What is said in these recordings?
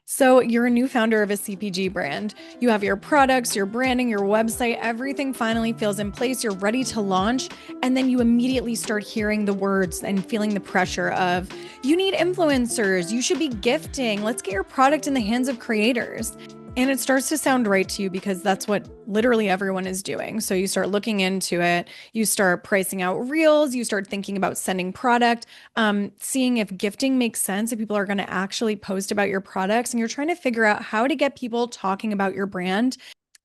So, you're a new founder of a CPG brand. You have your products, your branding, your website, everything finally feels in place. You're ready to launch. And then you immediately start hearing the words and feeling the pressure of, you need influencers, you should be gifting, let's get your product in the hands of creators. And it starts to sound right to you because that's what literally everyone is doing. So you start looking into it, you start pricing out reels, you start thinking about sending product, seeing if gifting makes sense, if people are going to actually post about your products, and you're trying to figure out how to get people talking about your brand.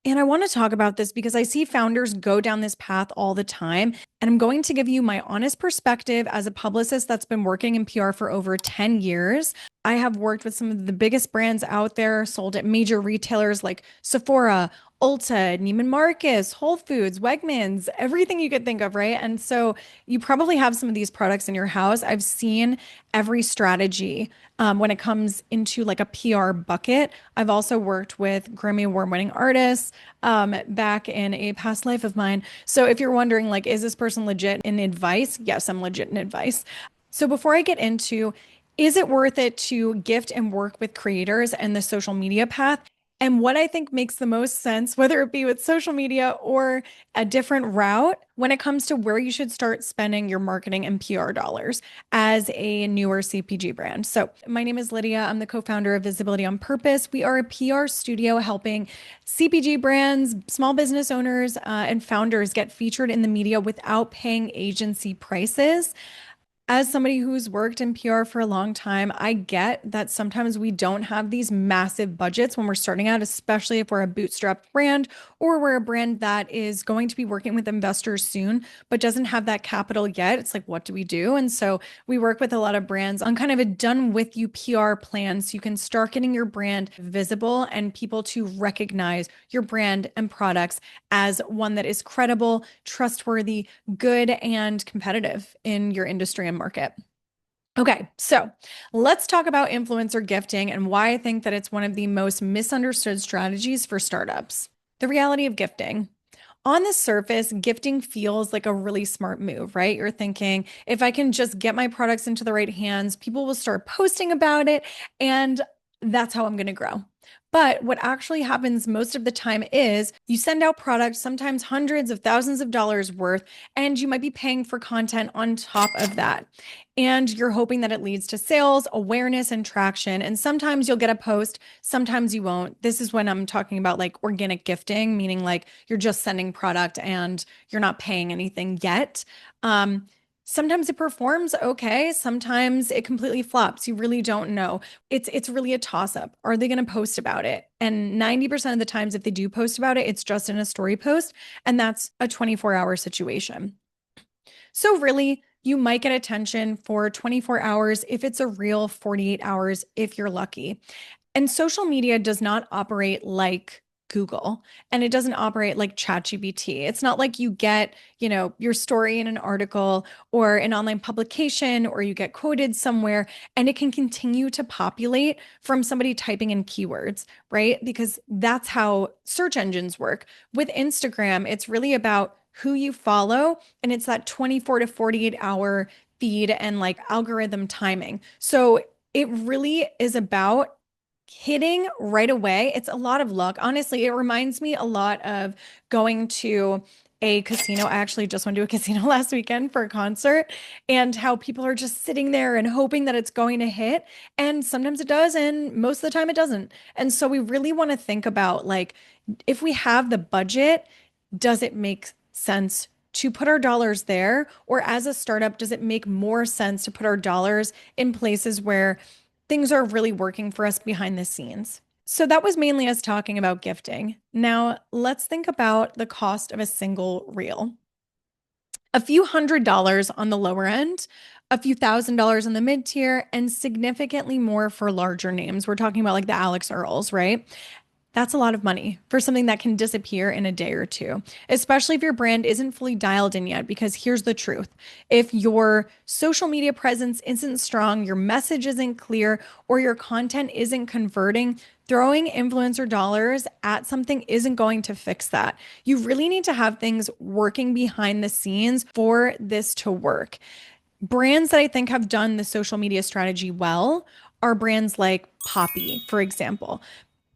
And I want to talk about this because I see founders go down this path all the time. And I'm going to give you my honest perspective as a publicist that's been working in PR for over 10 years. I have worked with some of the biggest brands out there, sold at major retailers like Sephora, Ulta, Neiman Marcus, Whole Foods, Wegmans, everything you could think of, right? And so you probably have some of these products in your house. I've seen every strategy when it comes into like a PR bucket. I've also worked with Grammy Award winning artists back in a past life of mine. So if you're wondering, like, is this person legit in advice? Yes, I'm legit in advice. So before I get into, is it worth it to gift and work with creators and the social media path? And what I think makes the most sense, whether it be with social media or a different route, when it comes to where you should start spending your marketing and PR dollars as a newer CPG brand. So, my name is Lydia. I'm the co founder of Visibility on Purpose. We are a PR studio helping CPG brands, small business owners, and founders get featured in the media without paying agency prices. As somebody who's worked in PR for a long time, I get that sometimes we don't have these massive budgets when we're starting out, especially if we're a bootstrapped brand or we're a brand that is going to be working with investors soon, but doesn't have that capital yet. It's like, what do we do? And so we work with a lot of brands on kind of a done with you PR plan so you can start getting your brand visible and people to recognize your brand and products as one that is credible, trustworthy, good, and competitive in your industry and market. Okay, so let's talk about influencer gifting and why I think that it's one of the most misunderstood strategies for startups. The reality of gifting. On the surface, gifting feels like a really smart move, right? You're thinking, if I can just get my products into the right hands, people will start posting about it, and that's how I'm going to grow. But what actually happens most of the time is you send out products, sometimes hundreds of thousands of dollars worth, and you might be paying for content on top of that. And you're hoping that it leads to sales, awareness, and traction. And sometimes you'll get a post, sometimes you won't. This is when I'm talking about like organic gifting, meaning like you're just sending product and you're not paying anything yet. Sometimes it performs okay. Sometimes it completely flops. You really don't know. It's really a toss up. Are they going to post about it? And 90% of the times, if they do post about it, it's just in a story post, and that's a 24-hour situation. So really, you might get attention for 24 hours if it's a real 48 hours if you're lucky. And social media does not operate like Google, and it doesn't operate like ChatGPT. It's not like you get, your story in an article or an online publication or you get quoted somewhere and it can continue to populate from somebody typing in keywords, right? Because that's how search engines work. With Instagram, it's really about who you follow, and it's that 24 to 48 hour feed and like algorithm timing. So it really is about hitting right away. It's a lot of luck. Honestly, it reminds me a lot of going to a casino. I actually just went to a casino last weekend for a concert, and how people are just sitting there and hoping that it's going to hit. And sometimes it does, and most of the time it doesn't. And so we really want to think about, like, if we have the budget, does it make sense to put our dollars there? Or as a startup, does it make more sense to put our dollars in places where things are really working for us behind the scenes? So that was mainly us talking about gifting. Now let's think about the cost of a single reel. A few $100s on the lower end, a few $1,000s in the mid tier, and significantly more for larger names. We're talking about like the Alex Earls, right? That's a lot of money for something that can disappear in a day or two, especially if your brand isn't fully dialed in yet. Because here's the truth: if your social media presence isn't strong, your message isn't clear, or your content isn't converting, throwing influencer dollars at something isn't going to fix that. You really need to have things working behind the scenes for this to work. Brands that I think have done the social media strategy well are brands like Poppy, for example.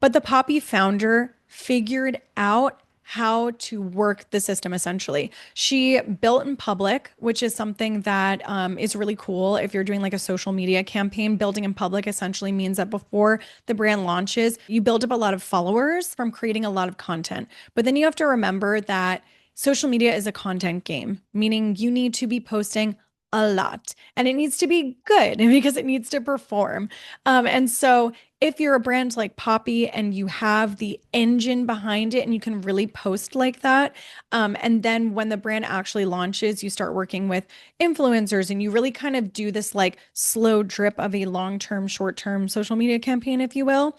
But the Poppy founder figured out how to work the system essentially. She built in public, which is something that is really cool. If you're doing like a social media campaign, building in public essentially means that before the brand launches, you build up a lot of followers from creating a lot of content. But then you have to remember that social media is a content game, meaning you need to be posting a lot and it needs to be good because it needs to perform. And so if you're a brand like Poppy and you have the engine behind it and you can really post like that, and then when the brand actually launches, you start working with influencers and you really kind of do this like slow drip of a long-term, short-term social media campaign, if you will,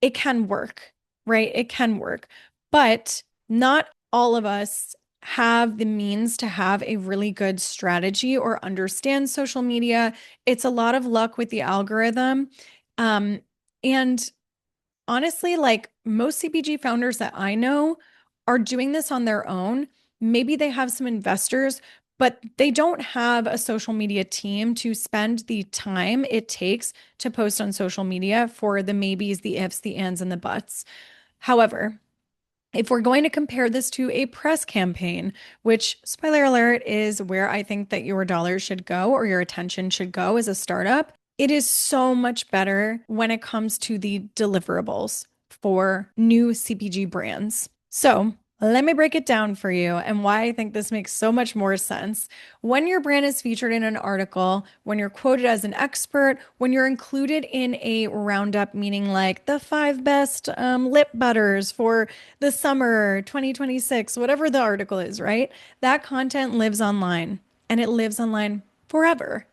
it can work, right? It can work. But not all of us have the means to have a really good strategy or understand social media. It's a lot of luck with the algorithm. Um, and honestly, like most CPG founders that I know are doing this on their own. Maybe they have some investors, but they don't have a social media team to spend the time it takes to post on social media for the maybes, the ifs, the ands, and the buts. However, if we're going to compare this to a press campaign, which, spoiler alert, is where I think that your dollars should go or your attention should go as a startup, it is so much better when it comes to the deliverables for new CPG brands. So, let me break it down for you and why I think this makes so much more sense. When your brand is featured in an article, when you're quoted as an expert, when you're included in a roundup, meaning like the 5 best lip butters for the summer 2026, whatever the article is, right? That content lives online and it lives online forever.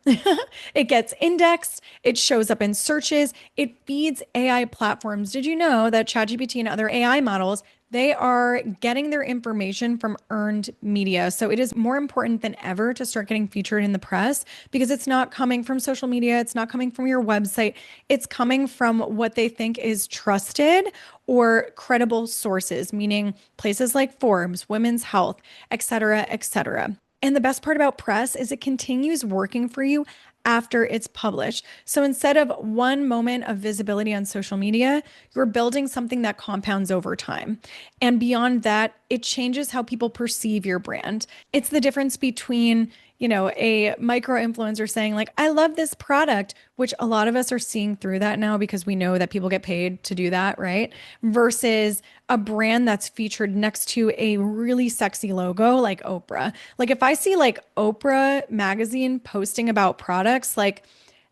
It gets indexed, it shows up in searches, it feeds AI platforms. Did you know that ChatGPT and other AI models, they are getting their information from earned media? So it is more important than ever to start getting featured in the press because it's not coming from social media, it's not coming from your website, it's coming from what they think is trusted or credible sources, meaning places like Forbes, Women's Health, et cetera, et cetera. And the best part about press is it continues working for you after it's published. So instead of one moment of visibility on social media, you're building something that compounds over time. And beyond that, it changes how people perceive your brand. It's the difference between, a micro influencer saying like, I love this product, which a lot of us are seeing through that now because we know that people get paid to do that, right? Versus a brand that's featured next to a really sexy logo like Oprah. Like if I see like Oprah magazine posting about products, like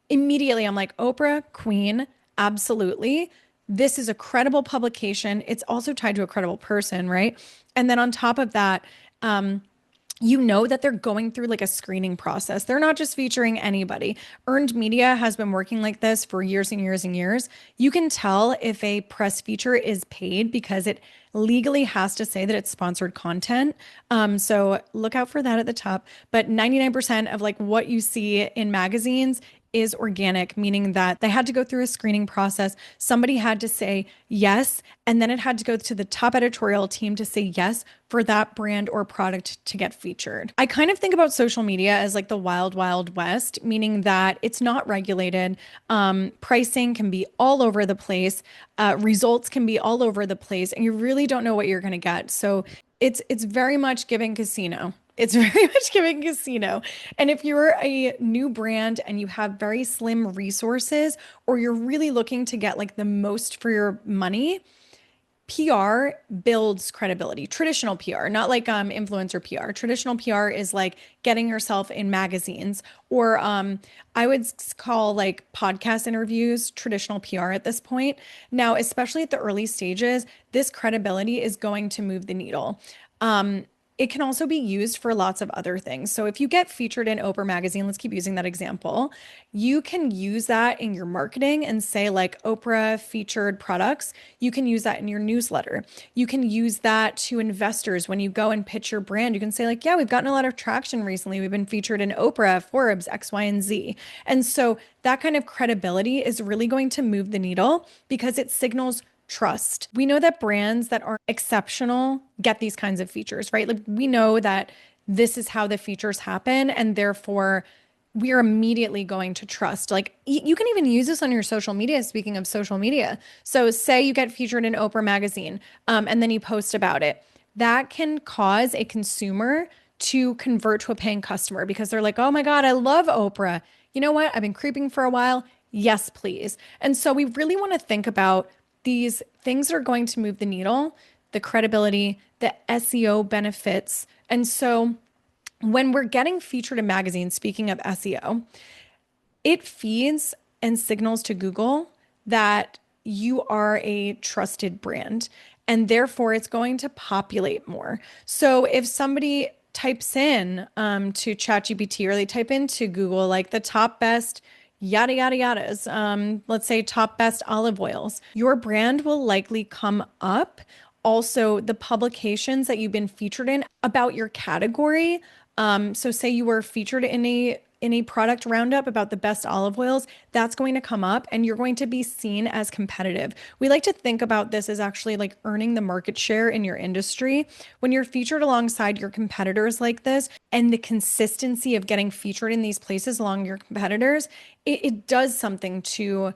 immediately I'm like, Oprah, queen, absolutely. This is a credible publication. It's also tied to a credible person, right? And then on top of that, you know that they're going through like a screening process. They're not just featuring anybody. Earned media has been working like this for years and years and years. You can tell if a press feature is paid because it legally has to say that it's sponsored content. So look out for that at the top. But 99% of like what you see in magazines is organic, meaning that they had to go through a screening process. Somebody had to say yes, and then it had to go to the top editorial team to say yes for that brand or product to get featured. I kind of think about social media as like the wild, wild west, meaning that it's not regulated. Pricing can be all over the place. Results can be all over the place, and you really don't know what you're going to get. So it's very much giving casino. It's very much giving casino. And if you're a new brand and you have very slim resources, or you're really looking to get like the most for your money, PR builds credibility. Traditional PR, not like influencer PR. Traditional PR is like getting yourself in magazines, or I would call like podcast interviews traditional PR at this point. Now, especially at the early stages, this credibility is going to move the needle. It can also be used for lots of other things. So if you get featured in Oprah magazine, let's keep using that example, you can use that in your marketing and say like Oprah featured products. You can use that in your newsletter. You can use that to investors when you go and pitch your brand. You can say like, yeah, we've gotten a lot of traction recently. We've been featured in Oprah, Forbes, X, Y, and Z. And so that kind of credibility is really going to move the needle because it signals trust. We know that brands that are exceptional get these kinds of features, right? Like we know that this is how the features happen, and therefore we are immediately going to trust. Like you can even use this on your social media. Speaking of social media, so say you get featured in Oprah magazine, and then you post about it. That can cause a consumer to convert to a paying customer because they're like, oh my God, I love Oprah. You know what? I've been creeping for a while. Yes, please. And so we really want to think about these things that are going to move the needle, the credibility, the SEO benefits. And so when we're getting featured in magazines, speaking of SEO, it feeds and signals to Google that you are a trusted brand, and therefore it's going to populate more. So if somebody types in to ChatGPT or they type into Google like the top best yada yada yadas, let's say top best olive oils, your brand will likely come up. Also, the publications that you've been featured in about your category. So say you were featured in a product roundup about the best olive oils, that's going to come up and you're going to be seen as competitive. We like to think about this as actually like earning the market share in your industry. When you're featured alongside your competitors like this, and the consistency of getting featured in these places along your competitors, it does something to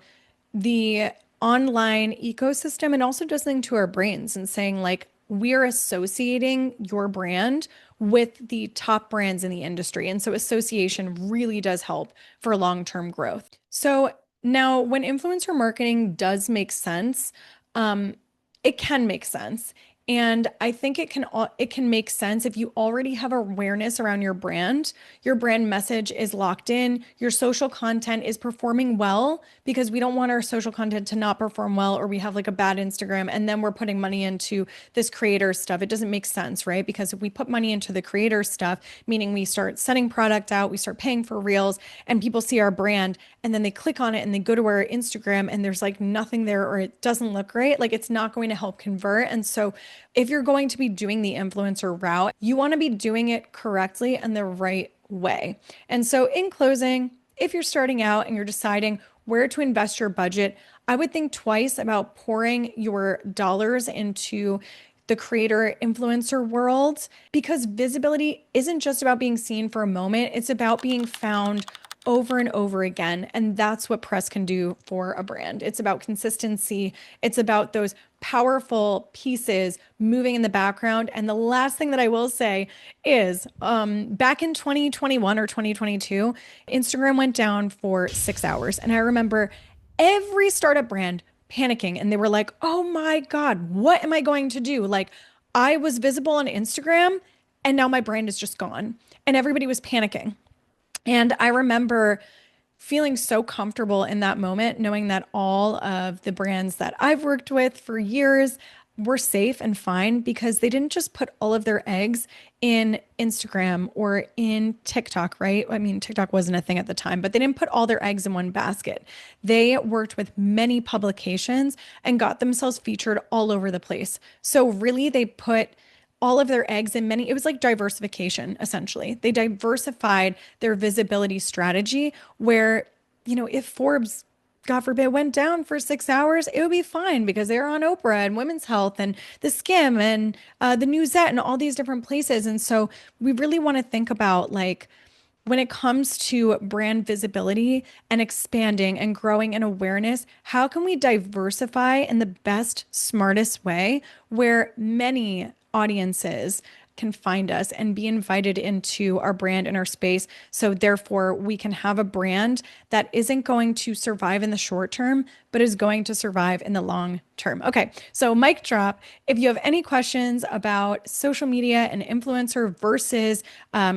the online ecosystem and also does something to our brains and saying like, we're associating your brand with the top brands in the industry. And so association really does help for long-term growth. So now when influencer marketing does make sense, it can make sense. And I think it can make sense if you already have awareness around your brand message is locked in, your social content is performing well, because we don't want our social content to not perform well, or we have like a bad Instagram and then we're putting money into this creator stuff. It doesn't make sense, right? Because if we put money into the creator stuff, meaning we start sending product out, we start paying for reels, and people see our brand and then they click on it and they go to our Instagram and there's like nothing there, or it doesn't look great, like it's not going to help convert. And so if you're going to be doing the influencer route, you want to be doing it correctly and the right way. And so in closing, if you're starting out and you're deciding where to invest your budget, I would think twice about pouring your dollars into the creator influencer world, because visibility isn't just about being seen for a moment. It's about being found over and over again. And that's what press can do for a brand. It's about consistency. It's about those powerful pieces moving in the background. And the last thing that I will say is back in 2021 or 2022, Instagram went down for 6 hours. And I remember every startup brand panicking and they were like, oh my God, what am I going to do? Like, I was visible on Instagram and now my brand is just gone. And everybody was panicking. And I remember feeling so comfortable in that moment, knowing that all of the brands that I've worked with for years were safe and fine because they didn't just put all of their eggs in Instagram or in TikTok, right? I mean, TikTok wasn't a thing at the time, but they didn't put all their eggs in one basket. They worked with many publications and got themselves featured all over the place. So really, they put all of their eggs in many, it was like diversification, essentially. They diversified their visibility strategy where, you know, if Forbes, God forbid, went down for 6 hours, it would be fine because they're on Oprah and Women's Health and The Skim and the Newsette and all these different places. And so we really want to think about like, when it comes to brand visibility and expanding and growing in awareness, how can we diversify in the best, smartest way where many audiences can find us and be invited into our brand and our space. So therefore we can have a brand that isn't going to survive in the short term, but is going to survive in the long term. Okay. So mic drop. If you have any questions about social media and influencer versus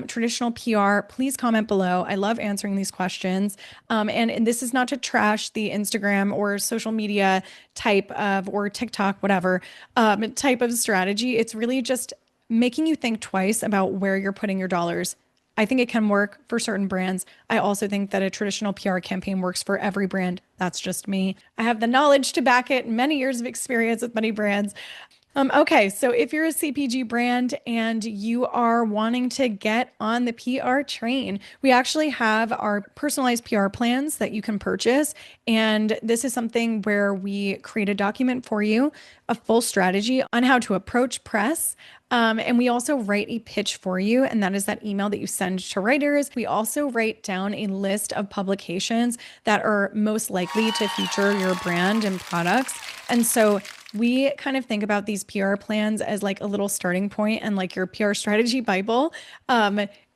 traditional PR, please comment below. I love answering these questions. And this is not to trash the Instagram or social media type of, or TikTok, whatever, type of strategy. It's really just making you think twice about where you're putting your dollars. I think it can work for certain brands. I also think that a traditional PR campaign works for every brand. That's just me. I have the knowledge to back it, many years of experience with many brands. Okay, so if you're a CPG brand and you are wanting to get on the PR train, we actually have our personalized PR plans that you can purchase. And this is something where we create a document for you, a full strategy on how to approach press. And we also write a pitch for you, and that is that email that you send to writers. We also write down a list of publications that are most likely to feature your brand and products. And so we kind of think about these PR plans as like a little starting point and like your PR strategy Bible.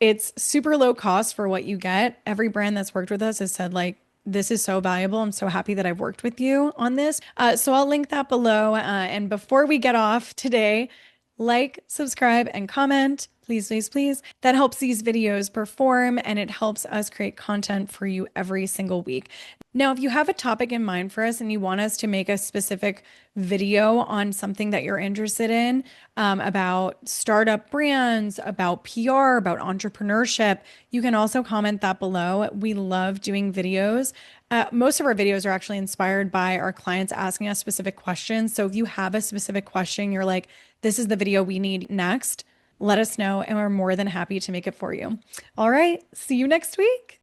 It's super low cost for what you get. Every brand that's worked with us has said like, this is so valuable. I'm so happy that I've worked with you on this. So I'll link that below. And before we get off today, like, subscribe, and comment. Please, please, please. That helps these videos perform and it helps us create content for you every single week. Now, if you have a topic in mind for us and you want us to make a specific video on something that you're interested in, about startup brands, about PR, about entrepreneurship, you can also comment that below. We love doing videos. Most of our videos are actually inspired by our clients asking us specific questions. So if you have a specific question, you're like, this is the video we need next, let us know, and we're more than happy to make it for you. All right, see you next week.